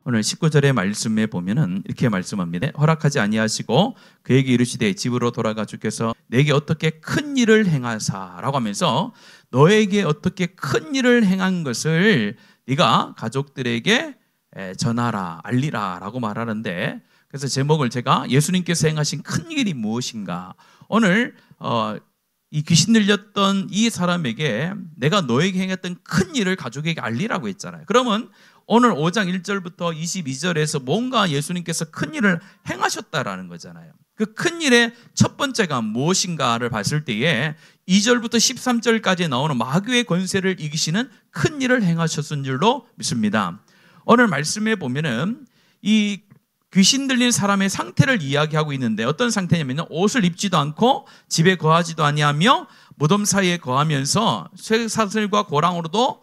오늘 19절의 말씀에 보면은 이렇게 말씀합니다. 허락하지 아니하시고 그에게 이르시되 집으로 돌아가 주께서 내게 어떻게 큰 일을 행하사라고 하면서 너에게 어떻게 큰 일을 행한 것을 네가 가족들에게 전하라, 알리라 라고 말하는데, 그래서 제목을 제가 예수님께서 행하신 큰 일이 무엇인가, 오늘 이 귀신 들렸던 이 사람에게 내가 너에게 행했던 큰 일을 가족에게 알리라고 했잖아요. 그러면 오늘 5장 1절부터 22절에서 뭔가 예수님께서 큰 일을 행하셨다라는 거잖아요. 그 큰 일의 첫 번째가 무엇인가를 봤을 때에 2절부터 13절까지 나오는 마귀의 권세를 이기시는 큰 일을 행하셨은 줄로 믿습니다. 오늘 말씀에 보면은 이 귀신 들린 사람의 상태를 이야기하고 있는데, 어떤 상태냐면 옷을 입지도 않고 집에 거하지도 아니하며 무덤 사이에 거하면서 쇠사슬과 고랑으로도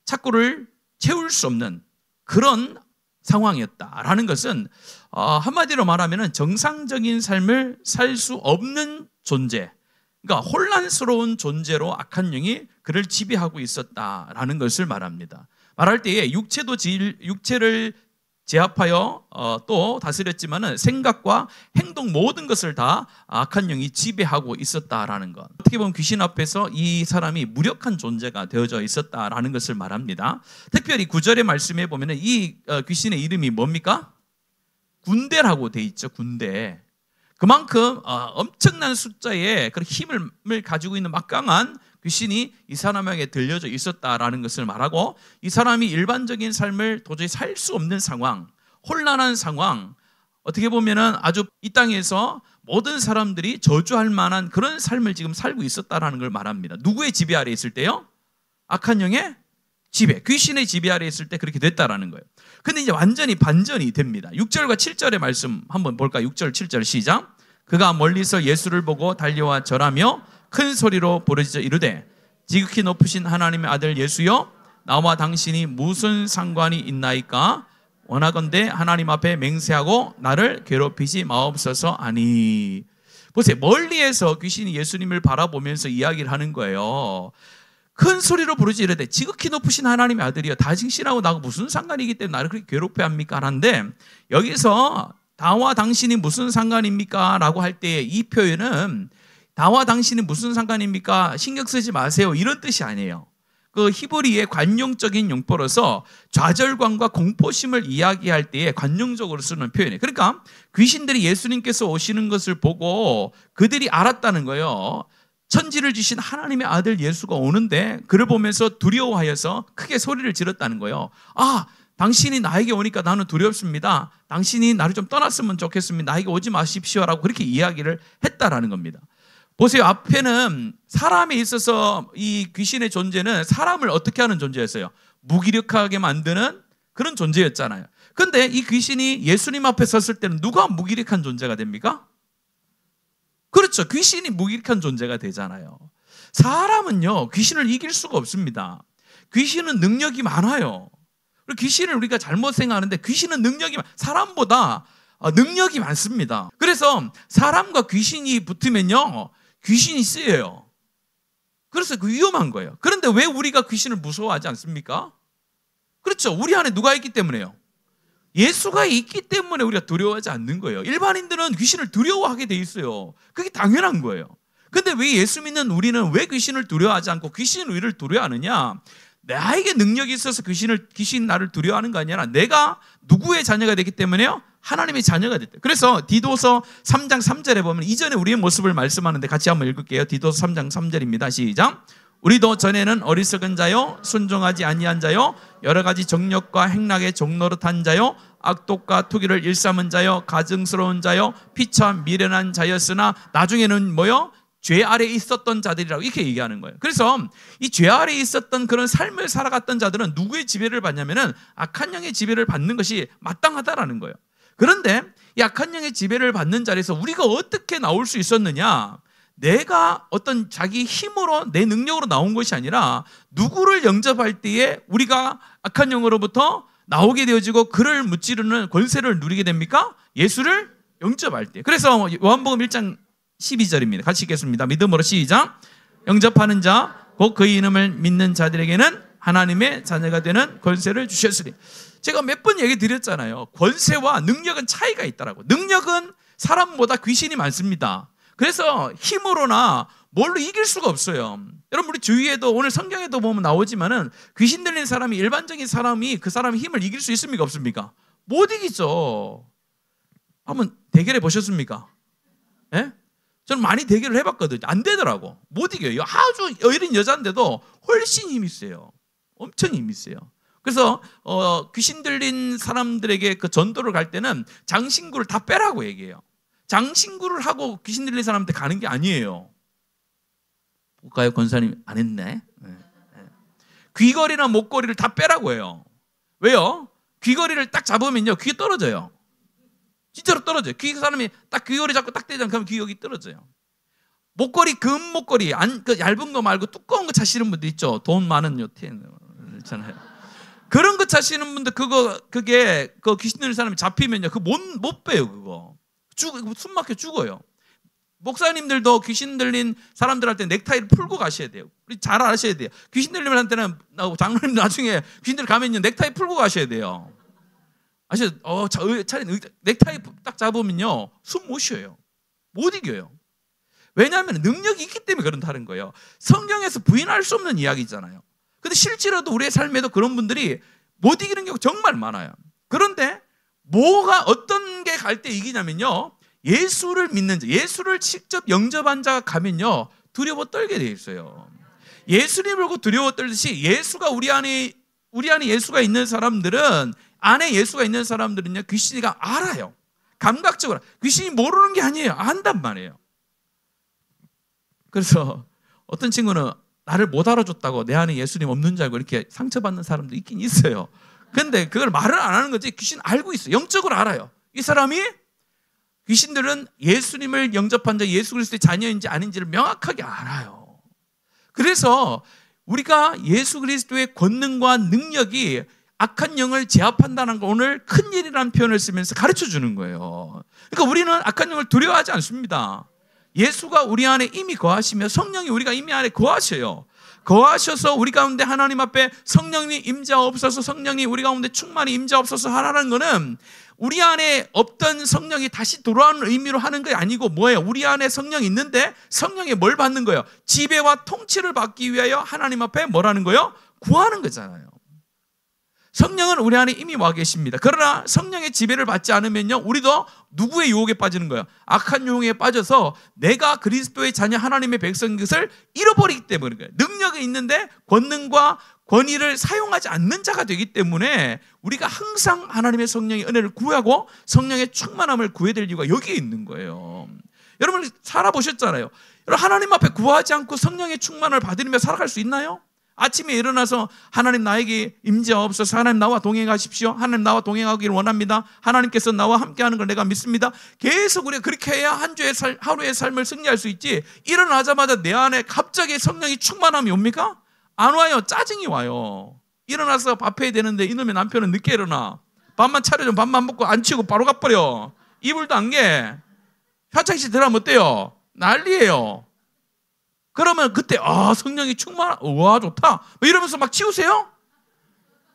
착고를 채울 수 없는 그런 상황이었다라는 것은 한마디로 말하면 정상적인 삶을 살 수 없는 존재, 그러니까 혼란스러운 존재로 악한 영이 그를 지배하고 있었다라는 것을 말합니다. 말할 때에 육체를 제압하여 또 다스렸지만은 생각과 행동 모든 것을 다 악한 영이 지배하고 있었다라는 것. 어떻게 보면 귀신 앞에서 이 사람이 무력한 존재가 되어져 있었다라는 것을 말합니다. 특별히 9절의 말씀에 보면은 이 귀신의 이름이 뭡니까? 군대라고 돼 있죠. 군대. 그만큼 엄청난 숫자의 그런 힘을 가지고 있는 막강한 귀신이 이 사람에게 들려져 있었다라는 것을 말하고, 이 사람이 일반적인 삶을 도저히 살 수 없는 상황, 혼란한 상황, 어떻게 보면은 아주 이 땅에서 모든 사람들이 저주할 만한 그런 삶을 지금 살고 있었다라는 걸 말합니다. 누구의 지배 아래 있을 때요? 악한 영의 지배, 귀신의 지배 아래 있을 때 그렇게 됐다라는 거예요. 근데 이제 완전히 반전이 됩니다. 6절과 7절의 말씀 한번 볼까요? 6절, 7절 시작. 그가 멀리서 예수를 보고 달려와 절하며 큰 소리로 부르짖어 이르되 지극히 높으신 하나님의 아들 예수여, 나와 당신이 무슨 상관이 있나이까? 원하건대 하나님 앞에 맹세하고 나를 괴롭히지 마옵소서 하니. 보세요. 멀리에서 귀신이 예수님을 바라보면서 이야기를 하는 거예요. 큰 소리로 부르짖어 이르되 지극히 높으신 하나님의 아들이여, 당신하고 나하고 무슨 상관이기 때문에 나를 그렇게 괴롭혀 합니까? 하는데, 여기서 나와 당신이 무슨 상관입니까? 라고 할 때 이 표현은 나와 당신이 무슨 상관입니까? 신경 쓰지 마세요, 이런 뜻이 아니에요. 그 히브리의 관용적인 용법으로서 좌절감과 공포심을 이야기할 때에 관용적으로 쓰는 표현이에요. 그러니까 귀신들이 예수님께서 오시는 것을 보고 그들이 알았다는 거예요. 천지를 지신 하나님의 아들 예수가 오는데 그를 보면서 두려워하여서 크게 소리를 질렀다는 거예요. 아, 당신이 나에게 오니까 나는 두렵습니다. 당신이 나를 좀 떠났으면 좋겠습니다. 나에게 오지 마십시오라고 그렇게 이야기를 했다라는 겁니다. 보세요. 앞에는 사람에 있어서 이 귀신의 존재는 사람을 어떻게 하는 존재였어요? 무기력하게 만드는 그런 존재였잖아요. 그런데 이 귀신이 예수님 앞에 섰을 때는 누가 무기력한 존재가 됩니까? 그렇죠. 귀신이 무기력한 존재가 되잖아요. 사람은요, 귀신을 이길 수가 없습니다. 귀신은 능력이 많아요. 귀신을 우리가 잘못 생각하는데 귀신은 사람보다 능력이 많습니다. 그래서 사람과 귀신이 붙으면요, 귀신이 쓰여요. 그래서 그 위험한 거예요. 그런데 왜 우리가 귀신을 무서워하지 않습니까? 그렇죠. 우리 안에 누가 있기 때문에요? 예수가 있기 때문에 우리가 두려워하지 않는 거예요. 일반인들은 귀신을 두려워하게 돼 있어요. 그게 당연한 거예요. 근데 왜 예수 믿는 우리는 왜 귀신을 두려워하지 않고 귀신은 우리를 두려워하느냐? 나에게 능력이 있어서 귀신 나를 두려워하는 거 아니라 내가 누구의 자녀가 되기 때문에요? 하나님의 자녀가 됐다. 그래서 디도서 3장 3절에 보면 이전에 우리의 모습을 말씀하는데 같이 한번 읽을게요. 디도서 3장 3절입니다. 시작. 우리도 전에는 어리석은 자요, 순종하지 아니한 자요, 여러 가지 정욕과 행락의 종노릇한 자요, 악독과 투기를 일삼은 자요, 가증스러운 자요, 피참 미련한 자였으나 나중에는 뭐요? 죄 아래에 있었던 자들이라고 이렇게 얘기하는 거예요. 그래서 이 죄 아래에 있었던 그런 삶을 살아갔던 자들은 누구의 지배를 받냐면은 악한 영의 지배를 받는 것이 마땅하다라는 거예요. 그런데 이 악한 영의 지배를 받는 자리에서 우리가 어떻게 나올 수 있었느냐? 내가 어떤 자기 힘으로 내 능력으로 나온 것이 아니라 누구를 영접할 때에 우리가 악한 영으로부터 나오게 되어지고 그를 무찌르는 권세를 누리게 됩니까? 예수를 영접할 때. 그래서 요한복음 1장 12절입니다. 같이 읽겠습니다. 믿음으로 시작. 영접하는 자, 곧 그의 이름을 믿는 자들에게는 하나님의 자녀가 되는 권세를 주셨으니. 제가 몇 번 얘기 드렸잖아요. 권세와 능력은 차이가 있다라고. 능력은 사람보다 귀신이 많습니다. 그래서 힘으로나 뭘로 이길 수가 없어요. 여러분 우리 주위에도 오늘 성경에도 보면 나오지만은 귀신 들린 사람이 일반적인 사람이 그 사람의 힘을 이길 수 있습니까 없습니까? 못 이기죠. 한번 대결해 보셨습니까? 예? 저는 많이 대결을 해봤거든요. 안 되더라고. 못 이겨요. 아주 어린 여자인데도 훨씬 힘이 세요. 엄청 힘이 세요. 그래서 귀신 들린 사람들에게 그 전도를 갈 때는 장신구를 다 빼라고 얘기해요. 장신구를 하고 귀신 들린 사람한테 가는 게 아니에요. 볼까요? 권사님 안 했네. 귀걸이나 목걸이를 다 빼라고 해요. 왜요? 귀걸이를 딱 잡으면요 귀에 떨어져요. 진짜로 떨어져요. 귀 사람이 딱 귀걸이 잡고 딱 대잖아요. 그러면 귀 여기 떨어져요. 목걸이 금 목걸이 그 얇은 거 말고 두꺼운 거 차시는 분들 있죠. 돈 많은 요트 있잖아요. 그런 거 차시는 분들 그게 그 귀신 들린 사람이 잡히면요 그거 못 빼요. 그거 숨 막혀 죽어요. 목사님들도 귀신 들린 사람들한테 넥타이를 풀고 가셔야 돼요. 우리 잘 아셔야 돼요. 귀신 들린한테는 장로님 나중에 귀신들 가면요 넥타이 풀고 가셔야 돼요. 아시죠? 차라리 넥타이 딱 잡으면요 숨 못 쉬어요. 못 이겨요. 왜냐하면 능력이 있기 때문에 그런다는 거예요. 성경에서 부인할 수 없는 이야기잖아요. 근데 실제로도 우리의 삶에도 그런 분들이 못 이기는 경우가 정말 많아요. 그런데 어떤 게 갈 때 이기냐면요 예수를 믿는 자, 예수를 직접 영접한 자가 가면요 두려워 떨게 돼 있어요. 예수님을 보고 두려워 떨듯이 예수가 우리 안에 예수가 있는 사람들은 안에 예수가 있는 사람들은요 귀신이가 알아요. 감각적으로 귀신이 모르는 게 아니에요. 안단 말이에요. 그래서 어떤 친구는 나를 못 알아줬다고 내 안에 예수님 없는 줄 알고 이렇게 상처받는 사람도 있긴 있어요. 근데 그걸 말을 안 하는 거지 귀신 알고 있어요. 영적으로 알아요. 이 사람이 귀신들은 예수님을 영접한 자 예수 그리스도의 자녀인지 아닌지를 명확하게 알아요. 그래서 우리가 예수 그리스도의 권능과 능력이 악한 영을 제압한다는 거 오늘 큰일이라는 표현을 쓰면서 가르쳐 주는 거예요. 그러니까 우리는 악한 영을 두려워하지 않습니다. 예수가 우리 안에 이미 거하시며 성령이 우리가 이미 안에 거하셔요. 거하셔서 우리 가운데 하나님 앞에 성령이 임재하옵소서, 성령이 우리 가운데 충만히 임재하옵소서 하라는 거는 우리 안에 없던 성령이 다시 돌아오는 의미로 하는 게 아니고 뭐예요? 우리 안에 성령이 있는데 성령이 뭘 받는 거예요? 지배와 통치를 받기 위하여 하나님 앞에 뭐라는 거예요? 구하는 거잖아요. 성령은 우리 안에 이미 와 계십니다. 그러나 성령의 지배를 받지 않으면요 우리도 누구의 유혹에 빠지는 거예요? 악한 유혹에 빠져서 내가 그리스도의 자녀 하나님의 백성인 것을 잃어버리기 때문인 거예요. 능력이 있는데 권능과 권위를 사용하지 않는 자가 되기 때문에 우리가 항상 하나님의 성령의 은혜를 구하고 성령의 충만함을 구해야 될 이유가 여기에 있는 거예요. 여러분 살아보셨잖아요. 여러분 하나님 앞에 구하지 않고 성령의 충만을 받으며 살아갈 수 있나요? 아침에 일어나서 하나님 나에게 임재하옵소서, 하나님 나와 동행하십시오, 하나님 나와 동행하기를 원합니다, 하나님께서 나와 함께하는 걸 내가 믿습니다. 계속 우리가 그렇게 해야 한 주의 하루의 삶을 승리할 수 있지. 일어나자마자 내 안에 갑자기 성령이 충만함이 옵니까? 안 와요. 짜증이 와요. 일어나서 밥 해야 되는데 이놈의 남편은 늦게 일어나. 밥만 차려주면 밥만 먹고 안 치우고 바로 가버려. 이불도 안 개. 화장실 들어가면 어때요? 난리예요. 그러면 그때 성령이 우와 좋다 이러면서 막 치우세요?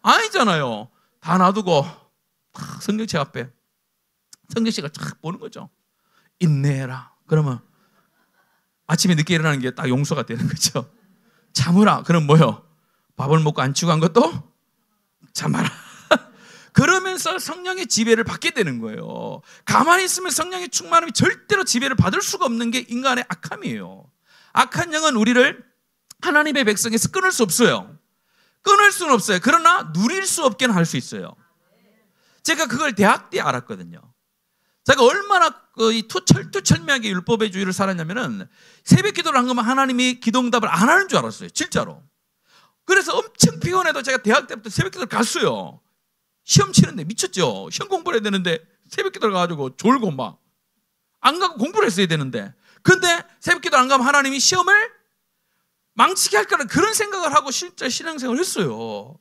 아니잖아요. 다 놔두고 성령체 앞에 성령씨가 쫙 보는 거죠. 인내해라. 그러면 아침에 늦게 일어나는 게 딱 용서가 되는 거죠. 참으라. 그럼 뭐요? 밥을 먹고 안 치고 한 것도 참아라. 그러면서 성령의 지배를 받게 되는 거예요. 가만히 있으면 성령의 충만함이 절대로 지배를 받을 수가 없는 게 인간의 악함이에요. 악한 영은 우리를 하나님의 백성에서 끊을 수 없어요. 끊을 수는 없어요. 그러나 누릴 수 없게는 할 수 있어요. 제가 그걸 대학 때 알았거든요. 제가 얼마나 철두철미하게 율법의 주의를 살았냐면은 새벽 기도를 한 거면 하나님이 기도응답을 안 하는 줄 알았어요. 진짜로. 그래서 엄청 피곤해도 제가 대학 때부터 새벽 기도를 갔어요. 시험 치는데 미쳤죠. 시험 공부를 해야 되는데 새벽 기도를 가가지고 졸고 막 안 가고 공부를 했어야 되는데, 근데 새벽 기도 안 가면 하나님이 시험을 망치게 할 거라는 그런 생각을 하고 실제 신앙생활을 했어요.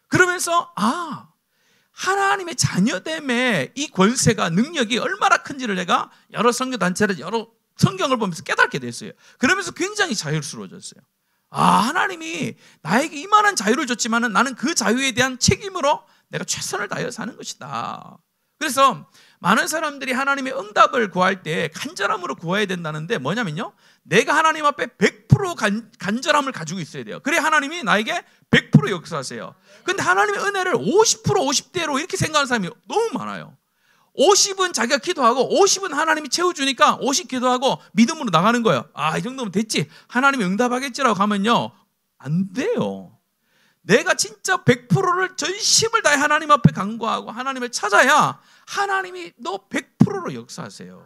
그러면서 하나님의 자녀됨의 이 권세가 능력이 얼마나 큰지를 내가 여러 선교단체를 여러 성경을 보면서 깨닫게 됐어요. 그러면서 굉장히 자유스러워졌어요. 하나님이 나에게 이만한 자유를 줬지만은 나는 그 자유에 대한 책임으로 내가 최선을 다하여 사는 것이다. 그래서 많은 사람들이 하나님의 응답을 구할 때 간절함으로 구해야 된다는데 뭐냐면요, 내가 하나님 앞에 100% 간절함을 가지고 있어야 돼요. 그래 하나님이 나에게 100% 역사하세요. 근데 하나님의 은혜를 50% 50대로 이렇게 생각하는 사람이 너무 많아요. 50은 자기가 기도하고 50은 하나님이 채워주니까 50 기도하고 믿음으로 나가는 거예요. 이 정도면 됐지, 하나님이 응답하겠지라고 하면요, 안 돼요. 내가 진짜 100%를 전심을 다해 하나님 앞에 간구하고 하나님을 찾아야 하나님이 너 100%로 역사하세요.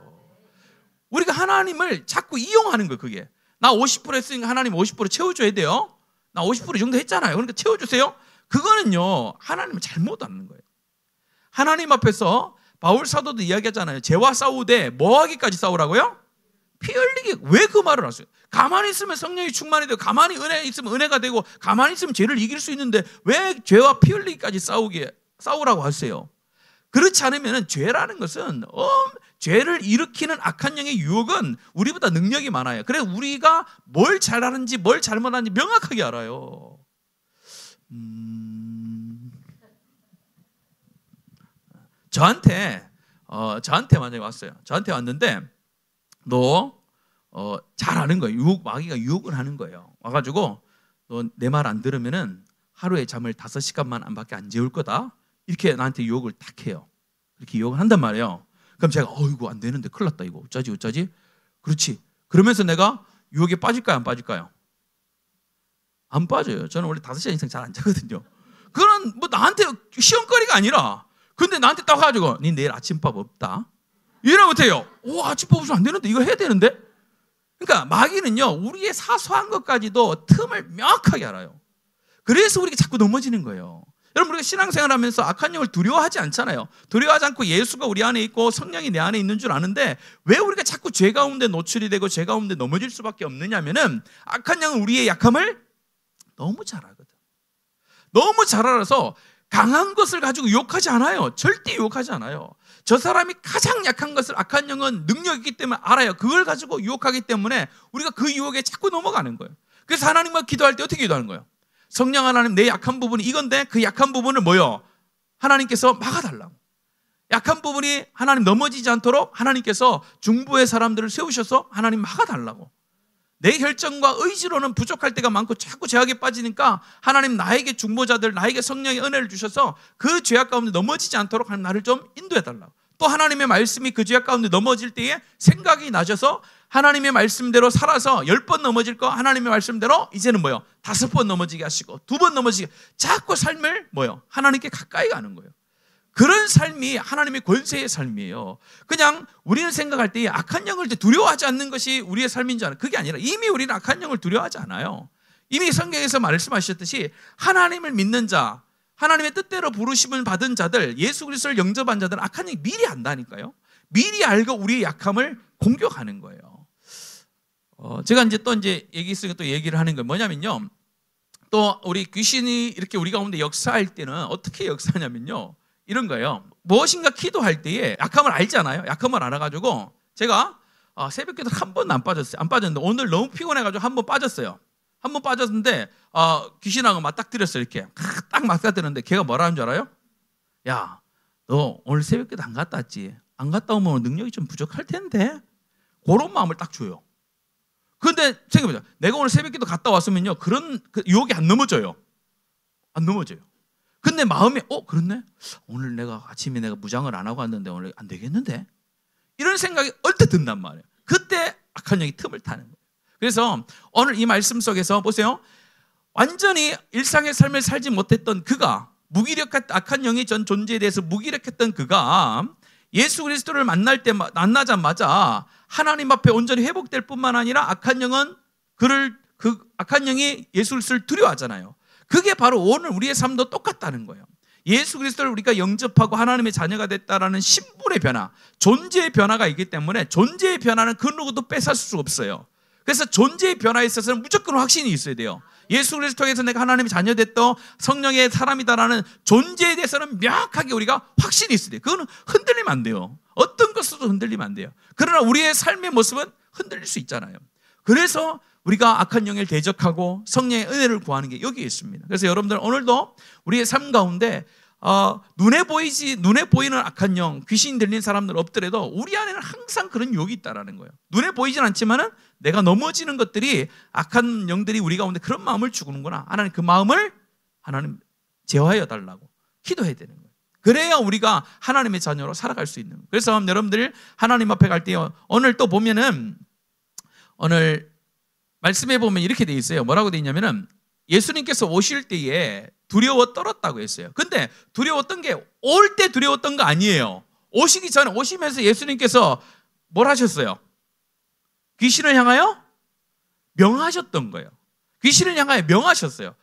우리가 하나님을 자꾸 이용하는 거예요. 그게 나 50% 했으니까 하나님 50% 채워줘야 돼요. 나 50% 이 정도 했잖아요, 그러니까 채워주세요. 그거는요, 하나님을 잘못 아는 거예요. 하나님 앞에서 바울 사도도 이야기하잖아요. 죄와 싸우되 뭐하기까지 싸우라고요? 피 흘리기. 왜 그 말을 하세요? 가만히 있으면 성령이 충만이 되고 가만히 은혜 있으면 은혜가 되고 가만히 있으면 죄를 이길 수 있는데 왜 죄와 피 흘리기까지 싸우라고 하세요? 그렇지 않으면 죄라는 것은 죄를 일으키는 악한 영의 유혹은 우리보다 능력이 많아요. 그래서 우리가 뭘 잘하는지 뭘 잘못하는지 명확하게 알아요. 저한테 만약에 왔어요. 저한테 왔는데 너 잘 아는 거예요. 마귀가 유혹을 하는 거예요. 와가지고 너 내 말 안 들으면은 하루에 잠을 5시간만 안 밖에 안 재울 거다. 이렇게 나한테 유혹을 딱 해요. 이렇게 유혹을 한단 말이에요. 그럼 제가 이거 안 되는데 큰일 났다, 이거 어쩌지? 그렇지. 그러면서 내가 유혹에 빠질까요, 안 빠질까요? 안 빠져요. 저는 원래 5시간 이상 잘 안 자거든요. 그건 뭐 나한테 시험거리가 아니라, 근데 나한테 딱 와가지고 니 내일 아침밥 없다 이러면 못해요. 아침밥 없으면 안 되는데, 이거 해야 되는데. 그러니까 마귀는요, 우리의 사소한 것까지도 틈을 명확하게 알아요. 그래서 우리가 자꾸 넘어지는 거예요. 여러분, 우리가 신앙생활하면서 악한 영을 두려워하지 않잖아요. 두려워하지 않고 예수가 우리 안에 있고 성령이 내 안에 있는 줄 아는데 왜 우리가 자꾸 죄 가운데 노출이 되고 죄 가운데 넘어질 수밖에 없느냐면은 악한 영은 우리의 약함을 너무 잘 알거든. 너무 잘 알아서 강한 것을 가지고 유혹하지 않아요. 절대 유혹하지 않아요. 저 사람이 가장 약한 것을 악한 영은 능력이 있기 때문에 알아요. 그걸 가지고 유혹하기 때문에 우리가 그 유혹에 자꾸 넘어가는 거예요. 그래서 하나님과 기도할 때 어떻게 기도하는 거예요? 성령 하나님, 내 약한 부분이 이건데 그 약한 부분을 하나님께서 막아달라고. 약한 부분이 하나님 넘어지지 않도록 하나님께서 중부의 사람들을 세우셔서 하나님 막아달라고. 내 혈정과 의지로는 부족할 때가 많고 자꾸 죄악에 빠지니까 하나님 나에게 중보자들, 나에게 성령의 은혜를 주셔서 그 죄악 가운데 넘어지지 않도록 하나님 나를 좀 인도해달라고. 또 하나님의 말씀이 그 죄악 가운데 넘어질 때에 생각이 나셔서 하나님의 말씀대로 살아서 10번 넘어질 거 하나님의 말씀대로 이제는 5번 넘어지게 하시고 2번 넘어지게, 자꾸 삶을 하나님께 가까이 가는 거예요. 그런 삶이 하나님의 권세의 삶이에요. 그냥 우리는 생각할 때 악한 영을 두려워하지 않는 것이 우리의 삶인 줄 알아요. 그게 아니라 이미 우리는 악한 영을 두려워하지 않아요. 이미 성경에서 말씀하셨듯이 하나님을 믿는 자, 하나님의 뜻대로 부르심을 받은 자들, 예수 그리스도를 영접한 자들은 악한 영이 미리 안다니까요. 미리 알고 우리의 약함을 공격하는 거예요. 제가 얘기 있으니까 또 얘기를 하는 건 뭐냐면요, 또 우리 귀신이 이렇게 우리 가운데 역사할 때는 어떻게 역사하냐면요, 이런 거예요. 무엇인가 기도할 때에 약함을 알잖아요. 약함을 알아가지고 제가 새벽기도 한 번도 안 빠졌는데 오늘 너무 피곤해가지고 한 번 빠졌어요. 한 번 빠졌는데 귀신하고 맞닥뜨렸어요. 이렇게 딱 맞닥뜨렸는데 걔가 뭐라 하는 줄 알아요? 야, 너 오늘 새벽기도 안 갔다 왔지? 안 갔다 오면 능력이 좀 부족할 텐데. 그런 마음을 딱 줘요. 그런데 생각해보자. 내가 오늘 새벽기도 갔다 왔으면요, 그런 유혹이 안 넘어져요. 안 넘어져요. 근데 마음에 그렇네? 오늘 아침에 내가 무장을 안 하고 왔는데 오늘 안 되겠는데? 이런 생각이 얼핏 든단 말이에요. 그때 악한 영이 틈을 타는 거예요. 그래서 오늘 이 말씀 속에서 보세요. 완전히 일상의 삶을 살지 못했던 그가, 악한 영의 전 존재에 대해서 무기력했던 그가 예수 그리스도를 만나자마자 하나님 앞에 온전히 회복될 뿐만 아니라 악한 영은 악한 영이 예수 그리스도를 두려워하잖아요. 그게 바로 오늘 우리의 삶도 똑같다는 거예요. 예수 그리스도를 우리가 영접하고 하나님의 자녀가 됐다라는 신분의 변화, 존재의 변화가 있기 때문에 존재의 변화는 그 누구도 뺏을 수 없어요. 그래서 존재의 변화에 있어서는 무조건 확신이 있어야 돼요. 예수 그리스도 통해서 내가 하나님의 자녀 됐다, 성령의 사람이다라는 존재에 대해서는 명확하게 우리가 확신이 있어야 돼요. 그거는 흔들리면 안 돼요. 어떤 것으로도 흔들리면 안 돼요. 그러나 우리의 삶의 모습은 흔들릴 수 있잖아요. 그래서 우리가 악한 영을 대적하고 성령의 은혜를 구하는 게 여기에 있습니다. 그래서 여러분들 오늘도 우리의 삶 가운데 눈에 보이는 악한 영, 귀신 들린 사람들 없더라도 우리 안에는 항상 그런 욕이 있다라는 거예요. 눈에 보이진 않지만은 내가 넘어지는 것들이 악한 영들이 우리 가운데 그런 마음을 주는구나. 하나님 그 마음을 하나님 제어하여 달라고 기도해야 되는 거예요. 그래야 우리가 하나님의 자녀로 살아갈 수 있는 거예요. 그래서 여러분들 하나님 앞에 갈 때 오늘 또 보면은 오늘 말씀에 보면 이렇게 돼 있어요. 뭐라고 돼 있냐면은 예수님께서 오실 때에 두려워 떨었다고 했어요. 근데 두려웠던 게 올 때 두려웠던 거 아니에요. 오시기 전에 오시면서 예수님께서 뭘 하셨어요? 귀신을 향하여 명하셨던 거예요. 귀신을 향하여 명하셨어요.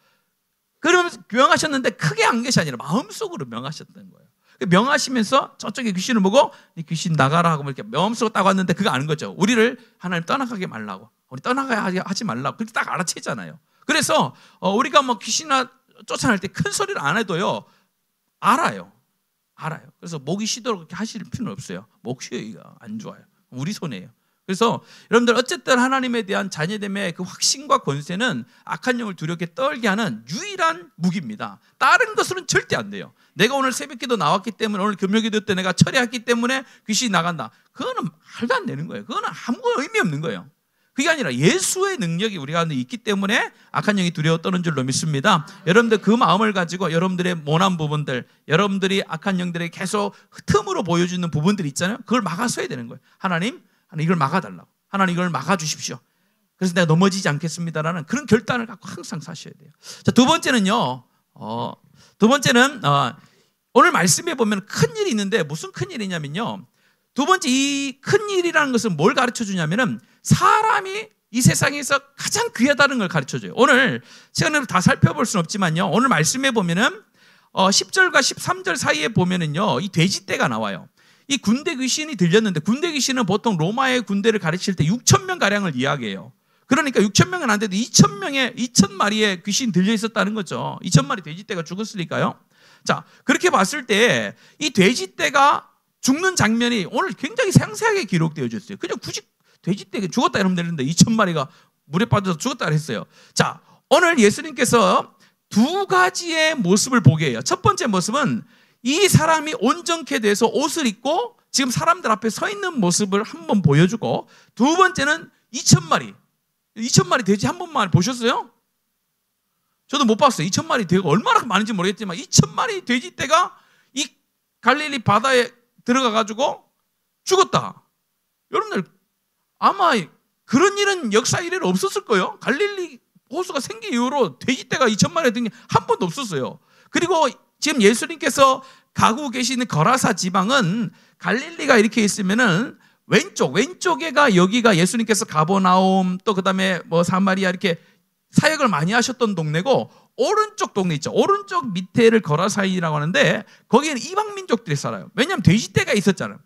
그러면서 명하셨는데 크게 한 것이 아니라 마음속으로 명하셨던 거예요. 명하시면서 저쪽에 귀신을 보고 귀신 나가라 하고 이렇게 마음속으로 딱 왔는데 그거 아는 거죠. 우리를 하나님 떠나가게 말라고. 우리 떠나가야 하지 말라고. 그렇게 딱 알아채잖아요. 그래서 우리가 뭐 귀신이나 쫓아낼 때 큰 소리를 안 해도요. 알아요. 그래서 목이 쉬도록 그렇게 하실 필요는 없어요. 목 쉬어가 안 좋아요. 우리 손이에요. 그래서 여러분들 어쨌든 하나님에 대한 자녀됨의 그 확신과 권세는 악한 영을 두렵게 떨게 하는 유일한 무기입니다. 다른 것으로는 절대 안 돼요. 내가 오늘 새벽기도 나왔기 때문에 오늘 금요기도 때 내가 철회했기 때문에 귀신이 나간다. 그거는 말도 안 되는 거예요. 그거는 아무 의미 없는 거예요. 그게 아니라 예수의 능력이 우리 가운데 있기 때문에 악한 영이 두려워 떠는 줄로 믿습니다. 여러분들 그 마음을 가지고 여러분들의 모난 부분들, 여러분들이 악한 영들에게 계속 틈으로 보여주는 부분들이 있잖아요. 그걸 막아서야 되는 거예요. 하나님 이걸 막아달라고. 하나님 이걸 막아주십시오. 그래서 내가 넘어지지 않겠습니다라는 그런 결단을 갖고 항상 사셔야 돼요. 자, 두 번째는요. 오늘 말씀에 보면 큰 일이 있는데 무슨 큰 일이냐면요. 두 번째 이 큰 일이라는 것은 뭘 가르쳐 주냐면은 사람이 이 세상에서 가장 귀하다는 걸 가르쳐 줘요. 오늘 시간으로 다 살펴볼 수는 없지만요. 오늘 말씀에 보면은 10절과 13절 사이에 보면은요. 이 돼지떼가 나와요. 이 군대 귀신이 들렸는데 군대 귀신은 보통 로마의 군대를 가르칠 때 6,000명 가량을 이야기해요. 그러니까 6,000명은 안 돼도 2,000마리의 귀신이 들려 있었다는 거죠. 2,000마리 돼지떼가 죽었으니까요. 자, 그렇게 봤을 때 이 돼지떼가 죽는 장면이 오늘 굉장히 상세하게 기록되어 있어요. 그냥 굳이 돼지떼가 죽었다 이러면 되는데 2,000마리가 물에 빠져서 죽었다 그랬어요. 자, 오늘 예수님께서 두 가지의 모습을 보게 해요. 첫 번째 모습은 이 사람이 온전케 돼서 옷을 입고 지금 사람들 앞에 서 있는 모습을 한번 보여주고, 두 번째는 2,000마리 돼지 한 번만 보셨어요? 저도 못 봤어요. 2,000마리 돼지가 얼마나 많은지 모르겠지만 2,000마리 돼지떼가 이 갈릴리 바다에 들어가가지고 죽었다. 여러분들 아마 그런 일은 역사 이래로 없었을 거예요. 갈릴리 호수가 생긴 이후로 돼지떼가 2,000마리 된 게 한 번도 없었어요. 그리고 지금 예수님께서 가고 계시는 거라사 지방은 갈릴리가 이렇게 있으면은 왼쪽에가 여기가 예수님께서 가버나움 또 그다음에 뭐 사마리아 이렇게 사역을 많이 하셨던 동네고, 오른쪽 동네 있죠. 오른쪽 밑에를 거라사이라고 하는데 거기에는 이방 민족들이 살아요. 왜냐하면 돼지떼가 있었잖아요.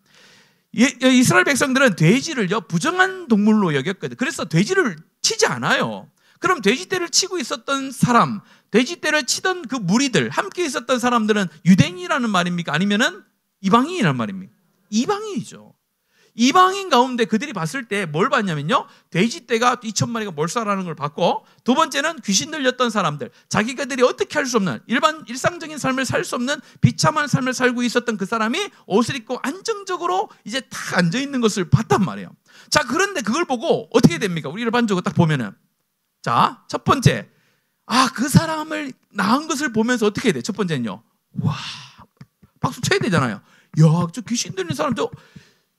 이스라엘 백성들은 돼지를요 부정한 동물로 여겼거든요. 그래서 돼지를 치지 않아요. 그럼 돼지떼를 치고 있었던 사람, 돼지떼를 치던 그 무리들, 함께 있었던 사람들은 유대인이라는 말입니까? 아니면은 이방인이라는 말입니까? 이방인이죠. 이방인 가운데 그들이 봤을 때 뭘 봤냐면요, 돼지떼가 2,000마리가 몰살하는 걸 봤고, 두 번째는 귀신 들렸던 사람들, 자기들이 어떻게 할 수 없는 일상적인 삶을 살 수 없는 비참한 삶을 살고 있었던 그 사람이 옷을 입고 안정적으로 이제 탁 앉아 있는 것을 봤단 말이에요. 자, 그런데 그걸 보고 어떻게 됩니까? 우리 일반적으로 딱 보면은, 자, 첫 번째, 그 사람을 낳은 것을 보면서 어떻게 해야 돼? 첫 번째는요, 와, 박수 쳐야 되잖아요. 야, 저 귀신 들린 사람도,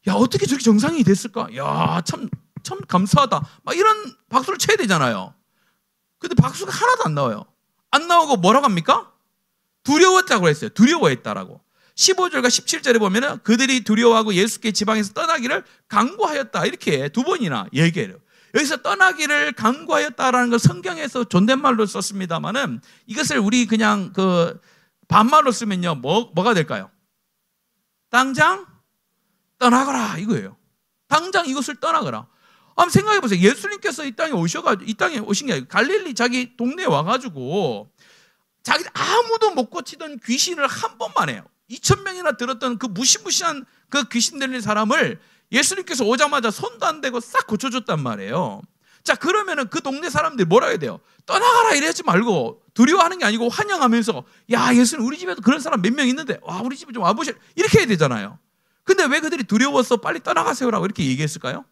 야, 어떻게 저렇게 정상이 됐을까? 야, 참 감사하다. 막 이런 박수를 쳐야 되잖아요. 근데 박수가 하나도 안 나와요. 안 나오고 뭐라고 합니까? 두려웠다고 했어요. 두려워했다라고. 15절과 17절에 보면은 그들이 두려워하고 예수께 지방에서 떠나기를 강구하였다. 이렇게 두 번이나 얘기해요. 여기서 떠나기를 강구하였다라는 걸 성경에서 존댓말로 썼습니다만은 이것을 우리 그냥 그 반말로 쓰면요, 뭐가 될까요? 당장 떠나거라 이거예요. 당장 이것을 떠나거라. 한번 생각해 보세요. 예수님께서 이 땅에 오신 게 아니고 갈릴리 자기 동네에 와가지고 자기 아무도 못 고치던 귀신을 한 번만 해요. 2,000명이나 들었던 그 무시무시한 그 귀신 들린 사람을 예수님께서 오자마자 손도 안 대고 싹 고쳐줬단 말이에요. 자, 그러면은 그 동네 사람들이 뭐라 해야 돼요? 떠나가라 이러지 말고 두려워하는 게 아니고 환영하면서 야, 예수님 우리 집에도 그런 사람 몇 명 있는데 와, 우리 집에 좀 와보실 이렇게 해야 되잖아요. 근데 왜 그들이 두려워서 빨리 떠나가세요라고 이렇게 얘기했을까요?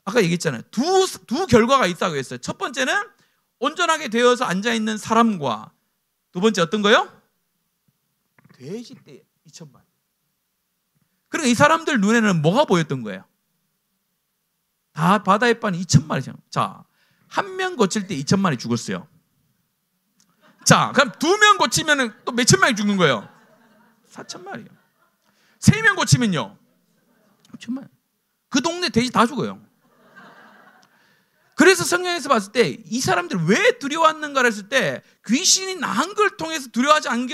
아까 얘기했잖아요. 두 결과가 있다고 했어요. 첫 번째는 온전하게 되어서 앉아있는 사람과 두 번째 어떤 거요? 돼지떼 2천만. 그러니까 이 사람들 눈에는 뭐가 보였던 거예요? 다 바다의 반 2천마리잖아요. 자, 한 명 고칠 때 2천마리 죽었어요. 자, 그럼 2명 고치면 또 몇 천마리 죽는 거예요? 4천마리요. 3명 고치면요? 5천마리. 그 동네 돼지 다 죽어요. 그래서 성경에서 봤을 때 이 사람들이 왜 두려워하는가 했을 때 귀신이 나은 걸 통해서 두려워하지 않은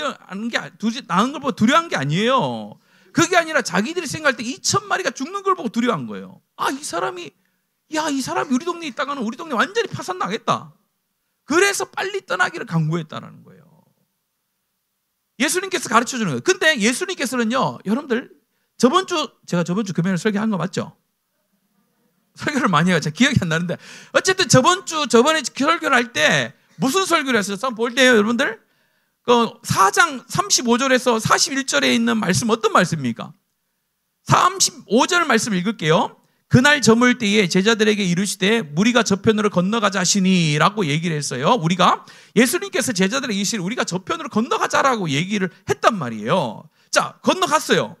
게 나은 걸 보고 두려워한 게 아니에요. 그게 아니라 자기들이 생각할 때 2천마리가 죽는 걸 보고 두려워한 거예요. 아, 이 사람이 우리 동네에 있다가는 우리 동네 완전히 파산 나겠다. 그래서 빨리 떠나기를 강구했다라는 거예요. 예수님께서 가르쳐 주는 거예요. 근데 예수님께서는요, 여러분들 제가 저번 주 금요일에 설교한 거 맞죠? 설교를 많이 해요. 제가 기억이 안 나는데 어쨌든 저번에 설교를 할 때 무슨 설교를 했어요? 한번 볼 때요, 여러분들. 그 4장 35절에서 41절에 있는 말씀 어떤 말씀입니까? 35절 말씀 읽을게요. 그날 저물 때에 제자들에게 이르시되 무리가 저편으로 건너가자 하시니라고 얘기를 했어요. 우리가 예수님께서 제자들에게 이르시되 우리가 저편으로 건너가자라고 얘기를 했단 말이에요. 자, 건너갔어요.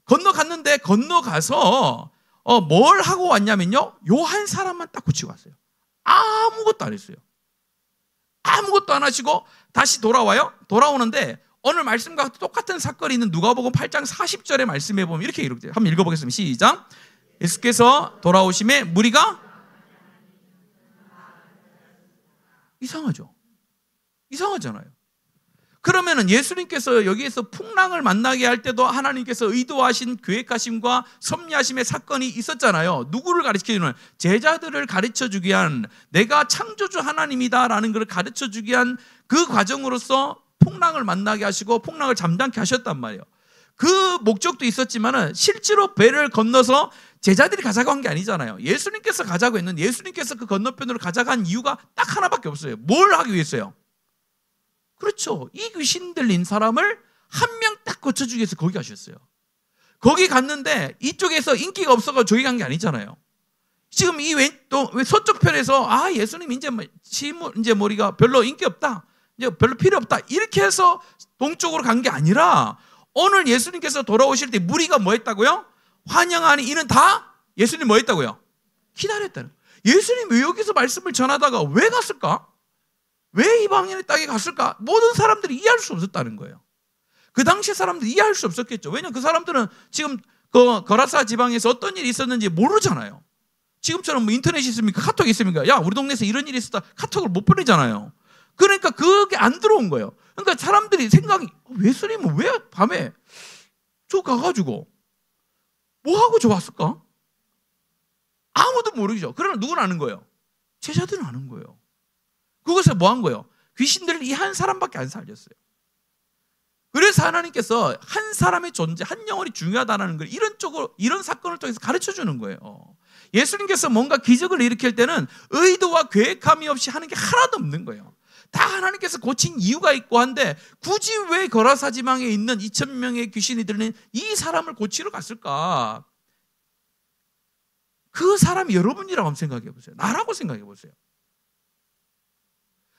건너갔는데 건너가서 뭘 하고 왔냐면요, 요 한 사람만 딱 고치고 왔어요. 아무것도 안 했어요. 아무것도 안 하시고 다시 돌아와요. 돌아오는데 오늘 말씀과 똑같은 사건이 있는 누가복음 8장 40절의 말씀에 보면 이렇게 기록돼요. 한번 읽어보겠습니다. 시작. 예수께서 돌아오심에 무리가 이상하죠. 이상하잖아요. 그러면은 예수님께서 여기에서 풍랑을 만나게 할 때도 하나님께서 의도하신 계획하심과 섭리하심의 사건이 있었잖아요. 누구를 가르쳐주는? 제자들을 가르쳐주기 위한, 내가 창조주 하나님이다라는 것을 가르쳐주기 위한 그 과정으로서 풍랑을 만나게 하시고 풍랑을 잠잠케 하셨단 말이에요. 그 목적도 있었지만은 실제로 배를 건너서 제자들이 가자고 한 게 아니잖아요. 예수님께서 가자고 했는데 예수님께서 그 건너편으로 가자고 한 이유가 딱 하나밖에 없어요. 뭘 하기 위해서요? 그렇죠. 이 귀신 들린 사람을 한 명 딱 고쳐주기 위해서 거기 가셨어요. 거기 갔는데 이쪽에서 인기가 없어서 저기 간 게 아니잖아요. 지금 이 서쪽 편에서 예수님 이제 머리가 별로 인기 없다, 이제 별로 필요 없다 이렇게 해서 동쪽으로 간 게 아니라 오늘 예수님께서 돌아오실 때 무리가 뭐 했다고요? 환영하니 이는 다 예수님 뭐 했다고요? 기다렸다는. 예수님 왜 여기서 말씀을 전하다가 왜 갔을까? 왜 이방인의 땅에 갔을까? 모든 사람들이 이해할 수 없었다는 거예요. 그 당시 사람들이 이해할 수 없었겠죠. 왜냐하면 그 사람들은 지금 그 거라사 지방에서 어떤 일이 있었는지 모르잖아요. 지금처럼 뭐 인터넷이 있습니까? 카톡이 있습니까? 야, 우리 동네에서 이런 일이 있었다. 카톡을 못 보내잖아요. 그러니까 그게 안 들어온 거예요. 그러니까 사람들이 생각이, 예수님은 왜 밤에 저 가가지고 뭐 하고 저 왔을까? 아무도 모르죠. 그러나 누구는 아는 거예요? 제자들은 아는 거예요. 그것을 뭐 한 거예요? 귀신들을 이 한 사람밖에 안 살렸어요. 그래서 하나님께서 한 사람의 존재, 한 영혼이 중요하다는 걸 이런 사건을 통해서 가르쳐 주는 거예요. 예수님께서 뭔가 기적을 일으킬 때는 의도와 계획함이 없이 하는 게 하나도 없는 거예요. 다 하나님께서 고친 이유가 있고 한데 굳이 왜 거라사 지방에 있는 2,000명의 귀신이 들린 이 사람을 고치러 갔을까? 그 사람이 여러분이라고 한번 생각해 보세요. 나라고 생각해 보세요.